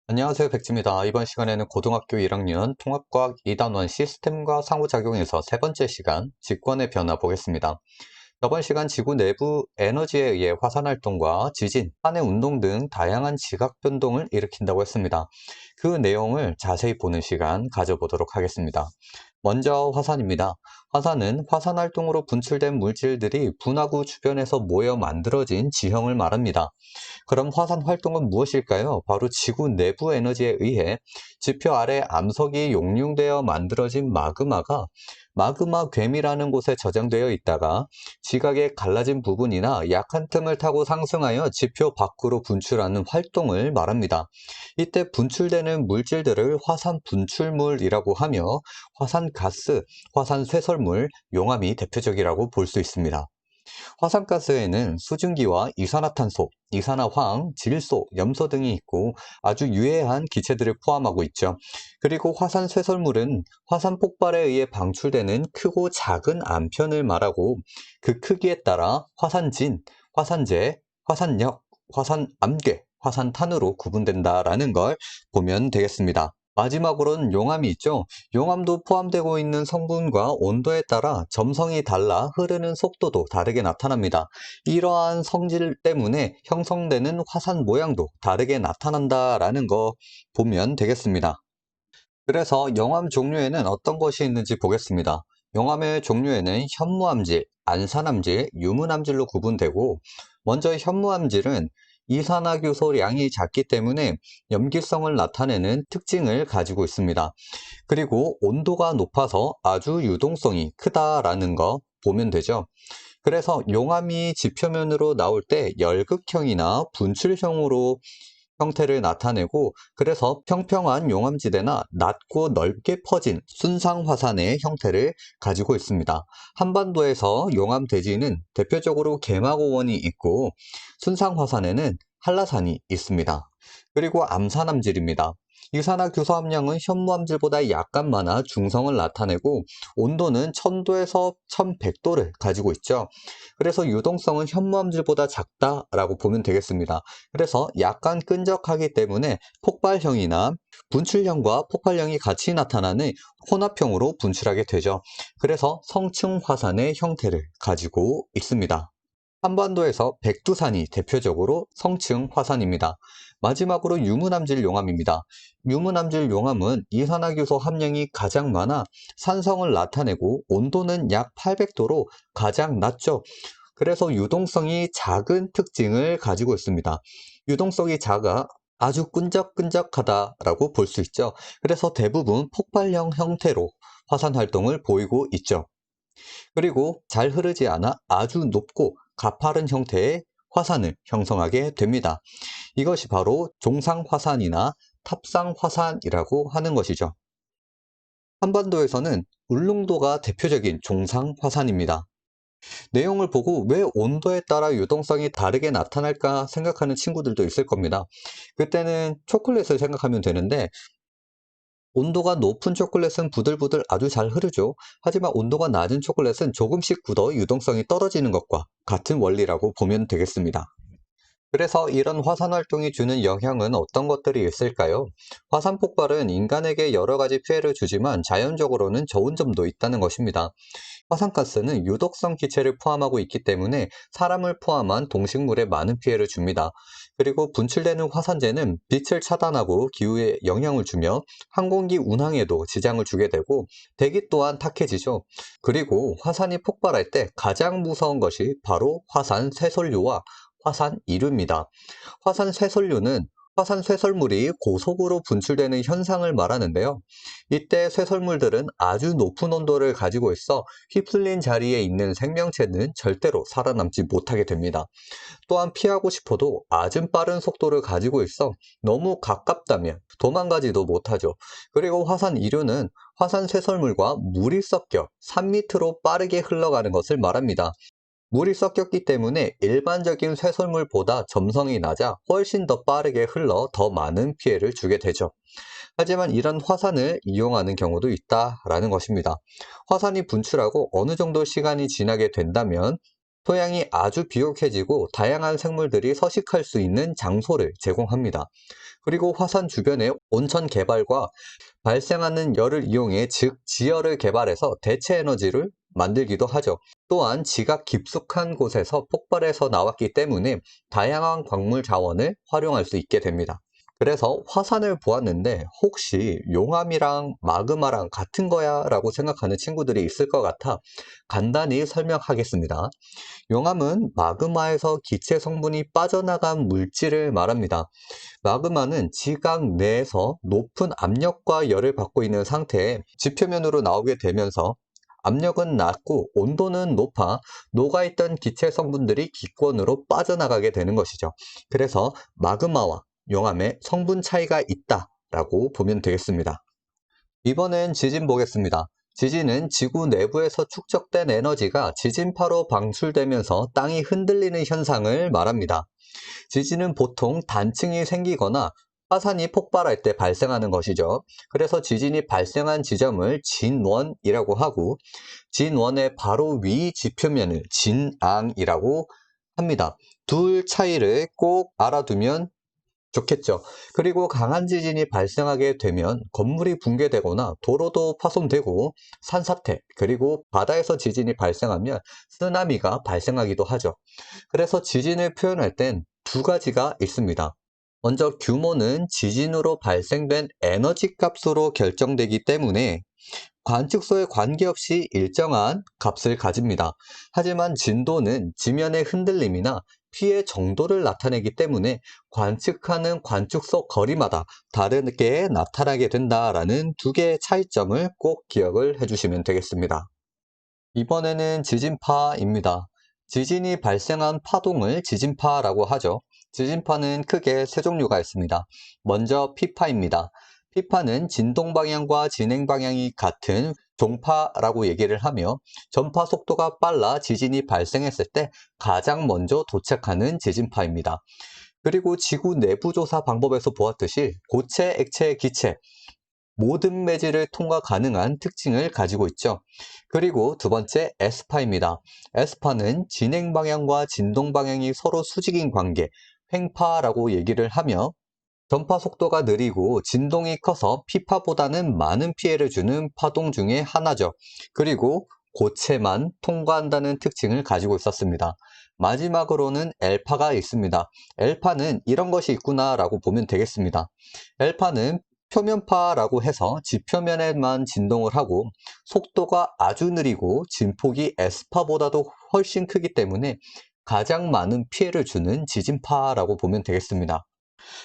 안녕하세요, 백지입니다. 이번 시간에는 고등학교 1학년 통합과학 2단원 시스템과 상호작용에서 세 번째 시간, 직권의 변화 보겠습니다. 저번 시간 지구 내부 에너지에 의해 화산활동과 지진, 산의 운동 등 다양한 지각 변동을 일으킨다고 했습니다. 그 내용을 자세히 보는 시간 가져보도록 하겠습니다. 먼저 화산입니다. 화산은 화산활동으로 분출된 물질들이 분화구 주변에서 모여 만들어진 지형을 말합니다. 그럼 화산 활동은 무엇일까요? 바로 지구 내부 에너지에 의해 지표 아래 암석이 용융되어 만들어진 마그마가 마그마 괸이라는 곳에 저장되어 있다가 지각의 갈라진 부분이나 약한 틈을 타고 상승하여 지표 밖으로 분출하는 활동을 말합니다. 이때 분출되는 물질들을 화산 분출물이라고 하며 화산가스, 화산쇄설물, 용암이 대표적이라고 볼 수 있습니다. 화산가스에는 수증기와 이산화탄소, 이산화황, 질소, 염소 등이 있고 아주 유해한 기체들을 포함하고 있죠. 그리고 화산 쇄설물은 화산 폭발에 의해 방출되는 크고 작은 암편을 말하고 그 크기에 따라 화산진, 화산재, 화산역, 화산암괴, 화산탄으로 구분된다라는 걸 보면 되겠습니다. 마지막으로는 용암이 있죠. 용암도 포함되고 있는 성분과 온도에 따라 점성이 달라 흐르는 속도도 다르게 나타납니다. 이러한 성질 때문에 형성되는 화산 모양도 다르게 나타난다라는 거 보면 되겠습니다. 그래서 용암 종류에는 어떤 것이 있는지 보겠습니다. 용암의 종류에는 현무암질, 안산암질, 유문암질로 구분되고 먼저 현무암질은 이산화규소량이 작기 때문에 염기성을 나타내는 특징을 가지고 있습니다. 그리고 온도가 높아서 아주 유동성이 크다라는 거 보면 되죠. 그래서 용암이 지표면으로 나올 때 열극형이나 분출형으로 형태를 나타내고 그래서 평평한 용암지대나 낮고 넓게 퍼진 순상화산의 형태를 가지고 있습니다. 한반도에서 용암 대지는 대표적으로 개마고원이 있고 순상화산에는 한라산이 있습니다. 그리고 암산암질입니다. 이산화규소 함량은 현무암질보다 약간 많아 중성을 나타내고 온도는 1000도에서 1100도를 가지고 있죠. 그래서 유동성은 현무암질보다 작다라고 보면 되겠습니다. 그래서 약간 끈적하기 때문에 폭발형이나 분출형과 폭발형이 같이 나타나는 혼합형으로 분출하게 되죠. 그래서 성층 화산의 형태를 가지고 있습니다. 한반도에서 백두산이 대표적으로 성층 화산입니다. 마지막으로 유문암질 용암입니다. 유문암질 용암은 이산화규소 함량이 가장 많아 산성을 나타내고 온도는 약 800도로 가장 낮죠. 그래서 유동성이 작은 특징을 가지고 있습니다. 유동성이 작아 아주 끈적끈적하다라고 볼 수 있죠. 그래서 대부분 폭발형 형태로 화산 활동을 보이고 있죠. 그리고 잘 흐르지 않아 아주 높고 가파른 형태의 화산을 형성하게 됩니다. 이것이 바로 종상화산이나 탑상화산이라고 하는 것이죠. 한반도에서는 울릉도가 대표적인 종상화산입니다. 내용을 보고 왜 온도에 따라 유동성이 다르게 나타날까 생각하는 친구들도 있을 겁니다. 그때는 초콜릿을 생각하면 되는데 온도가 높은 초콜릿은 부들부들 아주 잘 흐르죠. 하지만 온도가 낮은 초콜릿은 조금씩 굳어 유동성이 떨어지는 것과 같은 원리라고 보면 되겠습니다. 그래서 이런 화산 활동이 주는 영향은 어떤 것들이 있을까요? 화산 폭발은 인간에게 여러 가지 피해를 주지만 자연적으로는 좋은 점도 있다는 것입니다. 화산가스는 유독성 기체를 포함하고 있기 때문에 사람을 포함한 동식물에 많은 피해를 줍니다. 그리고 분출되는 화산재는 빛을 차단하고 기후에 영향을 주며 항공기 운항에도 지장을 주게 되고 대기 또한 탁해지죠. 그리고 화산이 폭발할 때 가장 무서운 것이 바로 화산 쇠설류와 화산 이류입니다. 화산 쇠설류는 화산 쇠설물이 고속으로 분출되는 현상을 말하는데요. 이때 쇠설물들은 아주 높은 온도를 가지고 있어 휩쓸린 자리에 있는 생명체는 절대로 살아남지 못하게 됩니다. 또한 피하고 싶어도 아주 빠른 속도를 가지고 있어 너무 가깝다면 도망가지도 못하죠. 그리고 화산 이류는 화산 쇠설물과 물이 섞여 산 밑으로 빠르게 흘러가는 것을 말합니다. 물이 섞였기 때문에 일반적인 쇠설물보다 점성이 낮아 훨씬 더 빠르게 흘러 더 많은 피해를 주게 되죠. 하지만 이런 화산을 이용하는 경우도 있다라는 것입니다. 화산이 분출하고 어느 정도 시간이 지나게 된다면 토양이 아주 비옥해지고 다양한 생물들이 서식할 수 있는 장소를 제공합니다. 그리고 화산 주변의 온천 개발과 발생하는 열을 이용해 즉 지열을 개발해서 대체 에너지를 만들기도 하죠. 또한 지각 깊숙한 곳에서 폭발해서 나왔기 때문에 다양한 광물 자원을 활용할 수 있게 됩니다. 그래서 화산을 보았는데 혹시 용암이랑 마그마랑 같은 거야? 라고 생각하는 친구들이 있을 것 같아 간단히 설명하겠습니다. 용암은 마그마에서 기체 성분이 빠져나간 물질을 말합니다. 마그마는 지각 내에서 높은 압력과 열을 받고 있는 상태에 지표면으로 나오게 되면서 압력은 낮고 온도는 높아 녹아있던 기체 성분들이 기권으로 빠져나가게 되는 것이죠. 그래서 마그마와 용암의 성분 차이가 있다라고 보면 되겠습니다. 이번엔 지진 보겠습니다. 지진은 지구 내부에서 축적된 에너지가 지진파로 방출되면서 땅이 흔들리는 현상을 말합니다. 지진은 보통 단층이 생기거나 화산이 폭발할 때 발생하는 것이죠. 그래서 지진이 발생한 지점을 진원이라고 하고 진원의 바로 위 지표면을 진앙이라고 합니다. 둘 차이를 꼭 알아두면 좋겠죠. 그리고 강한 지진이 발생하게 되면 건물이 붕괴되거나 도로도 파손되고 산사태, 그리고 바다에서 지진이 발생하면 쓰나미가 발생하기도 하죠. 그래서 지진을 표현할 땐 두 가지가 있습니다. 먼저 규모는 지진으로 발생된 에너지 값으로 결정되기 때문에 관측소에 관계없이 일정한 값을 가집니다. 하지만 진도는 지면의 흔들림이나 피해 정도를 나타내기 때문에 관측하는 관측소 거리마다 다르게 나타나게 된다라는 두 개의 차이점을 꼭 기억을 해주시면 되겠습니다. 이번에는 지진파입니다. 지진이 발생한 파동을 지진파라고 하죠. 지진파는 크게 세 종류가 있습니다. 먼저 피파입니다. 피파는 진동 방향과 진행 방향이 같은 종파라고 얘기를 하며 전파 속도가 빨라 지진이 발생했을 때 가장 먼저 도착하는 지진파입니다. 그리고 지구 내부 조사 방법에서 보았듯이 고체, 액체, 기체 모든 매질을 통과 가능한 특징을 가지고 있죠. 그리고 두 번째 S파입니다. S파는 진행 방향과 진동 방향이 서로 수직인 관계, 횡파라고 얘기를 하며 전파 속도가 느리고 진동이 커서 P파보다는 많은 피해를 주는 파동 중에 하나죠. 그리고 고체만 통과한다는 특징을 가지고 있었습니다. 마지막으로는 L파가 있습니다. L파는 이런 것이 있구나 라고 보면 되겠습니다. L파는 표면파라고 해서 지표면에만 진동을 하고 속도가 아주 느리고 진폭이 S파보다도 훨씬 크기 때문에 가장 많은 피해를 주는 지진파라고 보면 되겠습니다.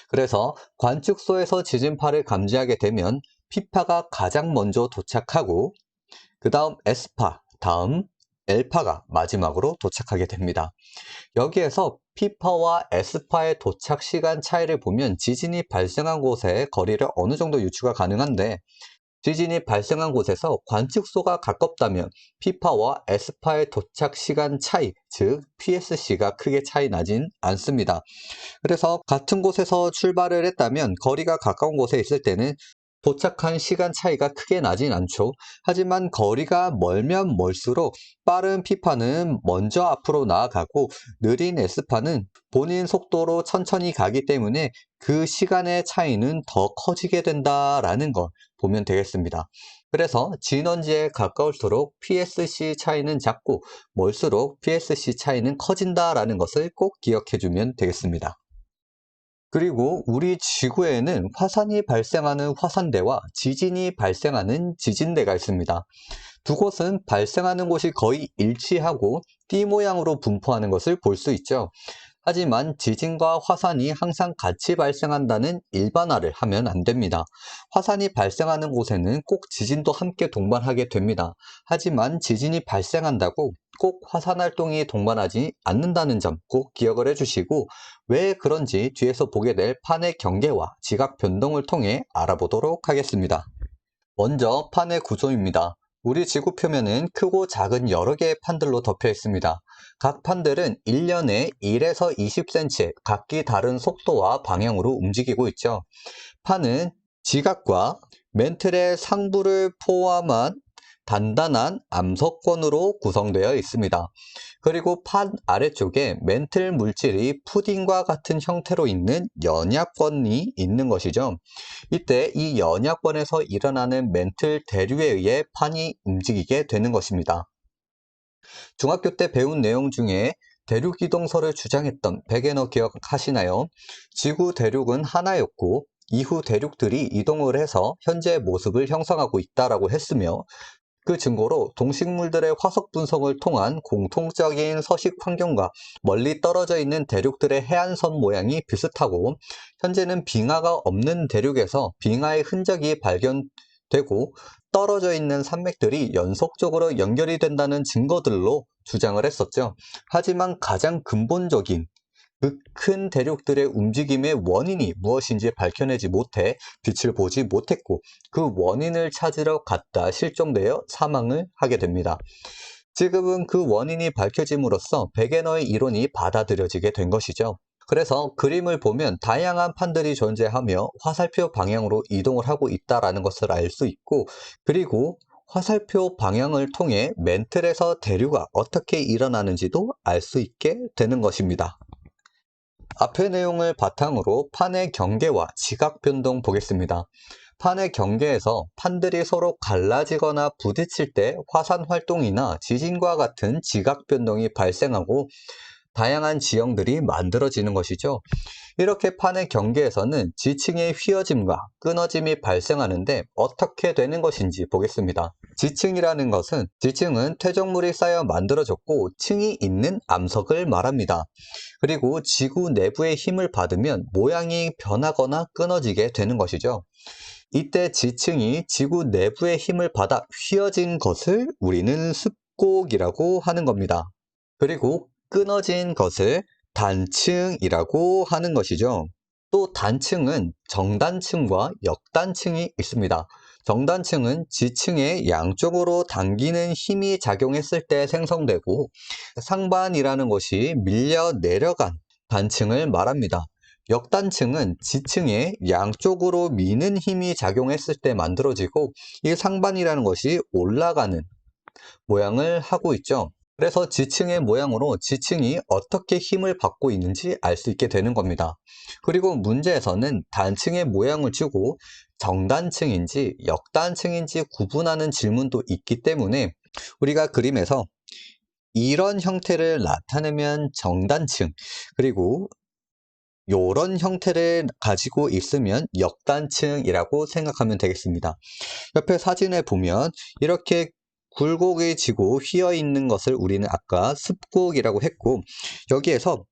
그래서 관측소에서 지진파를 감지하게 되면 P파가 가장 먼저 도착하고 그 다음 S파, 다음 L파가 마지막으로 도착하게 됩니다. 여기에서 P파와 S파의 도착 시간 차이를 보면 지진이 발생한 곳의 거리를 어느 정도 유추가 가능한데 지진이 발생한 곳에서 관측소가 가깝다면 P파와 S파의 도착 시간 차이, 즉 PSC가 크게 차이 나진 않습니다. 그래서 같은 곳에서 출발을 했다면 거리가 가까운 곳에 있을 때는 도착한 시간 차이가 크게 나진 않죠. 하지만 거리가 멀면 멀수록 빠른 P파는 먼저 앞으로 나아가고 느린 S파는 본인 속도로 천천히 가기 때문에 그 시간의 차이는 더 커지게 된다라는 걸 보면 되겠습니다. 그래서 진원지에 가까울수록 PSC 차이는 작고 멀수록 PSC 차이는 커진다라는 것을 꼭 기억해 주면 되겠습니다. 그리고 우리 지구에는 화산이 발생하는 화산대와 지진이 발생하는 지진대가 있습니다. 두 곳은 발생하는 곳이 거의 일치하고 띠 모양으로 분포하는 것을 볼 수 있죠. 하지만 지진과 화산이 항상 같이 발생한다는 일반화를 하면 안 됩니다. 화산이 발생하는 곳에는 꼭 지진도 함께 동반하게 됩니다. 하지만 지진이 발생한다고 꼭 화산 활동이 동반하지 않는다는 점 꼭 기억을 해주시고 왜 그런지 뒤에서 보게 될 판의 경계와 지각 변동을 통해 알아보도록 하겠습니다. 먼저 판의 구조입니다. 우리 지구 표면은 크고 작은 여러 개의 판들로 덮여 있습니다. 각 판들은 1년에 1에서 20cm 각기 다른 속도와 방향으로 움직이고 있죠. 판은 지각과 멘틀의 상부를 포함한 단단한 암석권으로 구성되어 있습니다. 그리고 판 아래쪽에 멘틀 물질이 푸딩과 같은 형태로 있는 연약권이 있는 것이죠. 이때 이 연약권에서 일어나는 멘틀 대류에 의해 판이 움직이게 되는 것입니다. 중학교 때 배운 내용 중에 대륙 이동설을 주장했던 베게너 기억하시나요? 지구 대륙은 하나였고 이후 대륙들이 이동을 해서 현재의 모습을 형성하고 있다라고 했으며, 그 증거로 동식물들의 화석 분석을 통한 공통적인 서식 환경과 멀리 떨어져 있는 대륙들의 해안선 모양이 비슷하고, 현재는 빙하가 없는 대륙에서 빙하의 흔적이 발견되고 떨어져 있는 산맥들이 연속적으로 연결이 된다는 증거들로 주장을 했었죠. 하지만 가장 근본적인 그 큰 대륙들의 움직임의 원인이 무엇인지 밝혀내지 못해 빛을 보지 못했고, 그 원인을 찾으러 갔다 실종되어 사망을 하게 됩니다. 지금은 그 원인이 밝혀짐으로써 베게너의 이론이 받아들여지게 된 것이죠. 그래서 그림을 보면 다양한 판들이 존재하며 화살표 방향으로 이동을 하고 있다는 것을 알 수 있고, 그리고 화살표 방향을 통해 멘틀에서 대류가 어떻게 일어나는지도 알 수 있게 되는 것입니다. 앞의 내용을 바탕으로 판의 경계와 지각 변동 보겠습니다. 판의 경계에서 판들이 서로 갈라지거나 부딪힐 때 화산 활동이나 지진과 같은 지각 변동이 발생하고 다양한 지형들이 만들어지는 것이죠. 이렇게 판의 경계에서는 지층의 휘어짐과 끊어짐이 발생하는데 어떻게 되는 것인지 보겠습니다. 지층은 퇴적물이 쌓여 만들어졌고 층이 있는 암석을 말합니다. 그리고 지구 내부의 힘을 받으면 모양이 변하거나 끊어지게 되는 것이죠. 이때 지층이 지구 내부의 힘을 받아 휘어진 것을 우리는 습곡이라고 하는 겁니다. 그리고 끊어진 것을 단층이라고 하는 것이죠. 또 단층은 정단층과 역단층이 있습니다. 정단층은 지층의 양쪽으로 당기는 힘이 작용했을 때 생성되고, 상반이라는 것이 밀려 내려간 단층을 말합니다. 역단층은 지층의 양쪽으로 미는 힘이 작용했을 때 만들어지고, 이 상반이라는 것이 올라가는 모양을 하고 있죠. 그래서 지층의 모양으로 지층이 어떻게 힘을 받고 있는지 알 수 있게 되는 겁니다. 그리고 문제에서는 단층의 모양을 주고 정단층인지 역단층인지 구분하는 질문도 있기 때문에 우리가 그림에서 이런 형태를 나타내면 정단층, 그리고 이런 형태를 가지고 있으면 역단층이라고 생각하면 되겠습니다. 옆에 사진에 보면 이렇게 굴곡해지고 휘어 있는 것을 우리는 아까 습곡이라고 했고, 여기에서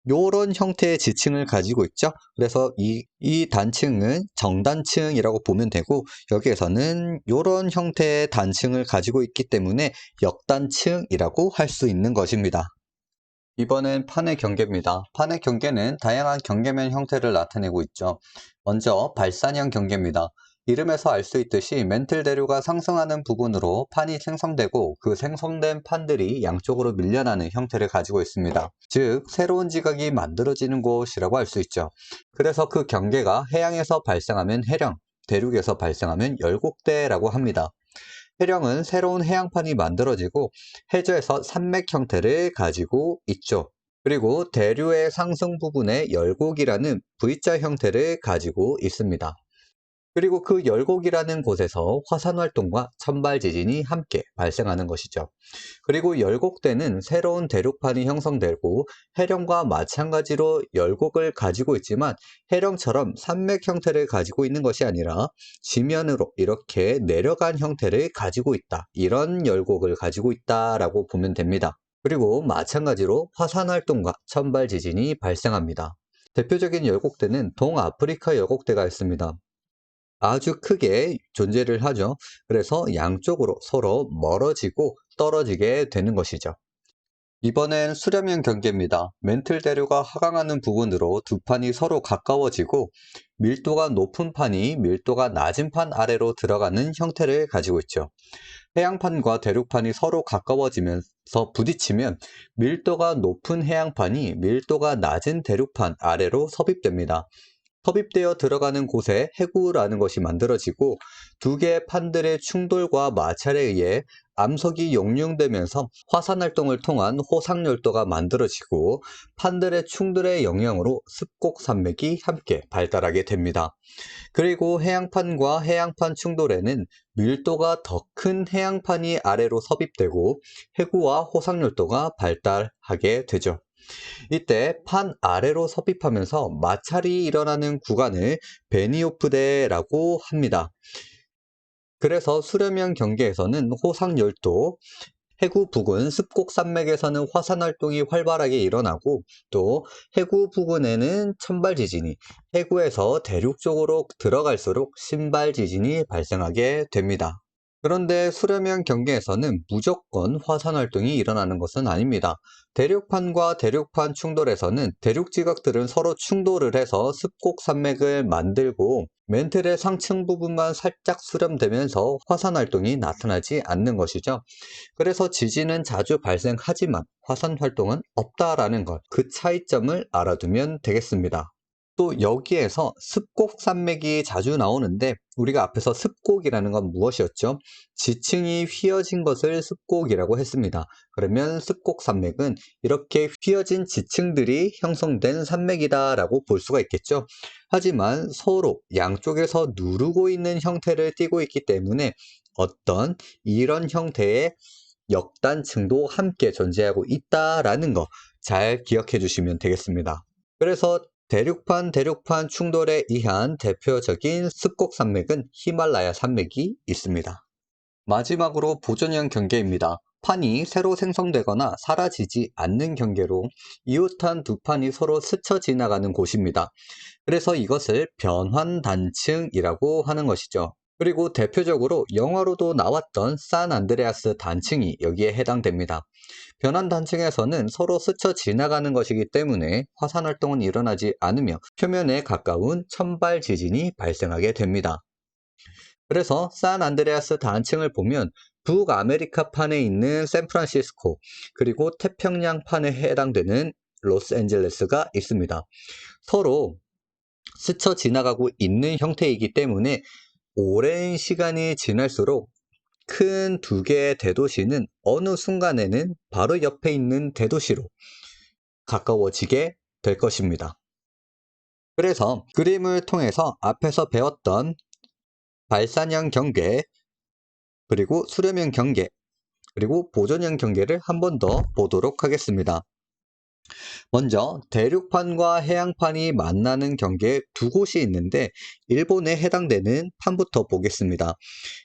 이런 형태의 지층을 가지고 있죠. 그래서 이 단층은 정단층이라고 보면 되고, 여기에서는 이런 형태의 단층을 가지고 있기 때문에 역단층이라고 할 수 있는 것입니다. 이번엔 판의 경계입니다. 판의 경계는 다양한 경계면 형태를 나타내고 있죠. 먼저 발산형 경계입니다. 이름에서 알 수 있듯이 멘틀 대류가 상승하는 부분으로 판이 생성되고 그 생성된 판들이 양쪽으로 밀려나는 형태를 가지고 있습니다. 즉 새로운 지각이 만들어지는 곳이라고 할 수 있죠. 그래서 그 경계가 해양에서 발생하면 해령, 대륙에서 발생하면 열곡대라고 합니다. 해령은 새로운 해양판이 만들어지고 해저에서 산맥 형태를 가지고 있죠. 그리고 대류의 상승 부분에 열곡이라는 V자 형태를 가지고 있습니다. 그리고 그 열곡이라는 곳에서 화산 활동과 천발 지진이 함께 발생하는 것이죠. 그리고 열곡대는 새로운 대륙판이 형성되고 해령과 마찬가지로 열곡을 가지고 있지만 해령처럼 산맥 형태를 가지고 있는 것이 아니라 지면으로 이렇게 내려간 형태를 가지고 있다. 이런 열곡을 가지고 있다라고 보면 됩니다. 그리고 마찬가지로 화산 활동과 천발 지진이 발생합니다. 대표적인 열곡대는 동아프리카 열곡대가 있습니다. 아주 크게 존재를 하죠. 그래서 양쪽으로 서로 멀어지고 떨어지게 되는 것이죠. 이번엔 수렴형 경계입니다. 멘틀 대류가 하강하는 부분으로 두 판이 서로 가까워지고 밀도가 높은 판이 밀도가 낮은 판 아래로 들어가는 형태를 가지고 있죠. 해양판과 대륙판이 서로 가까워지면서 부딪히면 밀도가 높은 해양판이 밀도가 낮은 대륙판 아래로 섭입됩니다. 섭입되어 들어가는 곳에 해구라는 것이 만들어지고 두 개의 판들의 충돌과 마찰에 의해 암석이 용융되면서 화산활동을 통한 호상열도가 만들어지고 판들의 충돌의 영향으로 습곡산맥이 함께 발달하게 됩니다. 그리고 해양판과 해양판 충돌에는 밀도가 더 큰 해양판이 아래로 섭입되고 해구와 호상열도가 발달하게 되죠. 이때 판 아래로 섭입하면서 마찰이 일어나는 구간을 베니오프데라고 합니다. 그래서 수렴형 경계에서는 호상열도, 해구 부근 습곡산맥에서는 화산활동이 활발하게 일어나고 또 해구 부근에는 천발지진이, 해구에서 대륙 쪽으로 들어갈수록 신발지진이 발생하게 됩니다. 그런데 수렴형 경계에서는 무조건 화산활동이 일어나는 것은 아닙니다. 대륙판과 대륙판 충돌에서는 대륙지각들은 서로 충돌을 해서 습곡산맥을 만들고 멘틀의 상층 부분만 살짝 수렴되면서 화산활동이 나타나지 않는 것이죠. 그래서 지진은 자주 발생하지만 화산활동은 없다라는 것, 그 차이점을 알아두면 되겠습니다. 또 여기에서 습곡산맥이 자주 나오는데 우리가 앞에서 습곡이라는 건 무엇이었죠? 지층이 휘어진 것을 습곡이라고 했습니다. 그러면 습곡산맥은 이렇게 휘어진 지층들이 형성된 산맥이다 라고 볼 수가 있겠죠. 하지만 서로 양쪽에서 누르고 있는 형태를 띠고 있기 때문에 어떤 이런 형태의 역단층도 함께 존재하고 있다라는 거 잘 기억해 주시면 되겠습니다. 그래서 대륙판 충돌에 의한 대표적인 습곡산맥은 히말라야 산맥이 있습니다. 마지막으로 보존형 경계입니다. 판이 새로 생성되거나 사라지지 않는 경계로 이웃한 두 판이 서로 스쳐 지나가는 곳입니다. 그래서 이것을 변환단층이라고 하는 것이죠. 그리고 대표적으로 영화로도 나왔던 산안드레아스 단층이 여기에 해당됩니다. 변환단층에서는 서로 스쳐 지나가는 것이기 때문에 화산활동은 일어나지 않으며 표면에 가까운 천발 지진이 발생하게 됩니다. 그래서 산안드레아스 단층을 보면 북아메리카판에 있는 샌프란시스코 그리고 태평양판에 해당되는 로스앤젤레스가 있습니다. 서로 스쳐 지나가고 있는 형태이기 때문에 오랜 시간이 지날수록 큰 두 개의 대도시는 어느 순간에는 바로 옆에 있는 대도시로 가까워지게 될 것입니다. 그래서 그림을 통해서 앞에서 배웠던 발산형 경계, 그리고 수렴형 경계, 그리고 보존형 경계를 한 번 더 보도록 하겠습니다. 먼저 대륙판과 해양판이 만나는 경계에 두 곳이 있는데 일본에 해당되는 판부터 보겠습니다.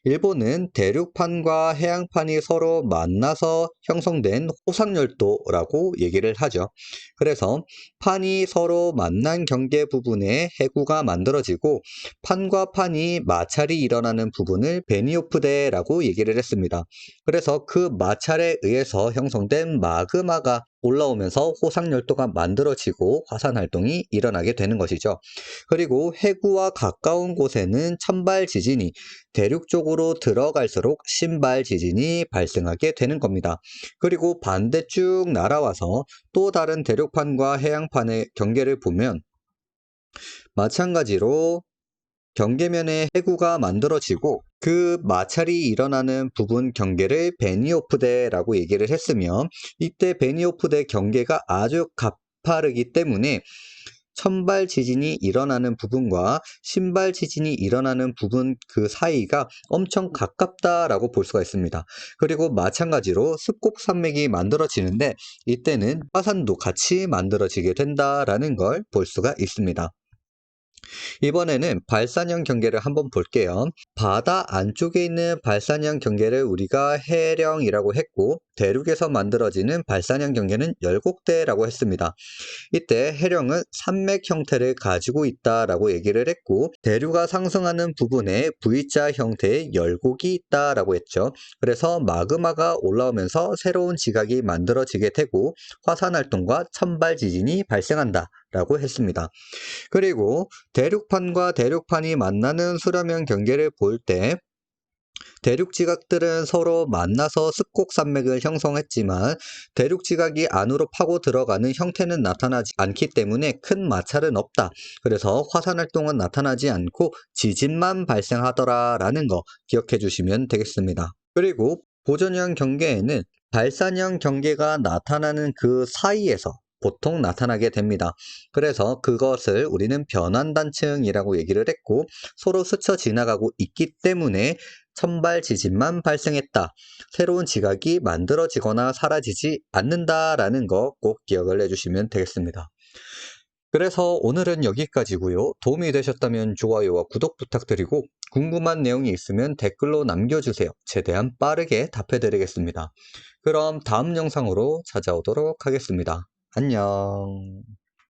일본은 대륙판과 해양판이 서로 만나서 형성된 호상열도라고 얘기를 하죠. 그래서 판이 서로 만난 경계 부분에 해구가 만들어지고 판과 판이 마찰이 일어나는 부분을 베니오프데라고 얘기를 했습니다. 그래서 그 마찰에 의해서 형성된 마그마가 올라오면서 호상열도가 만들어지고 화산활동이 일어나게 되는 것이죠. 그리고 해구와 가까운 곳에는 천발 지진이, 대륙 쪽으로 들어갈수록 신발 지진이 발생하게 되는 겁니다. 그리고 반대 쭉 날아와서 또 다른 대륙판과 해양판의 경계를 보면 마찬가지로 경계면에 해구가 만들어지고 그 마찰이 일어나는 부분 경계를 베니오프데라고 얘기를 했으며 이때 베니오프데 경계가 아주 가파르기 때문에 천발 지진이 일어나는 부분과 신발 지진이 일어나는 부분 그 사이가 엄청 가깝다라고 볼 수가 있습니다. 그리고 마찬가지로 습곡산맥이 만들어지는데 이때는 화산도 같이 만들어지게 된다라는 걸 볼 수가 있습니다. 이번에는 발산형 경계를 한번 볼게요. 바다 안쪽에 있는 발산형 경계를 우리가 해령이라고 했고 대륙에서 만들어지는 발산형 경계는 열곡대라고 했습니다. 이때 해령은 산맥 형태를 가지고 있다라고 얘기를 했고 대류가 상승하는 부분에 V자 형태의 열곡이 있다라고 했죠. 그래서 마그마가 올라오면서 새로운 지각이 만들어지게 되고 화산활동과 천발 지진이 발생한다 라고 했습니다. 그리고 대륙판과 대륙판이 만나는 수렴형 경계를 볼 때 대륙지각들은 서로 만나서 습곡산맥을 형성했지만 대륙지각이 안으로 파고 들어가는 형태는 나타나지 않기 때문에 큰 마찰은 없다. 그래서 화산활동은 나타나지 않고 지진만 발생하더라라는 거 기억해 주시면 되겠습니다. 그리고 보존형 경계에는 발산형 경계가 나타나는 그 사이에서 보통 나타나게 됩니다. 그래서 그것을 우리는 변환단층이라고 얘기를 했고, 서로 스쳐 지나가고 있기 때문에 선발 지진만 발생했다. 새로운 지각이 만들어지거나 사라지지 않는다라는 거 꼭 기억을 해주시면 되겠습니다. 그래서 오늘은 여기까지고요. 도움이 되셨다면 좋아요와 구독 부탁드리고 궁금한 내용이 있으면 댓글로 남겨주세요. 최대한 빠르게 답해드리겠습니다. 그럼 다음 영상으로 찾아오도록 하겠습니다. 안녕.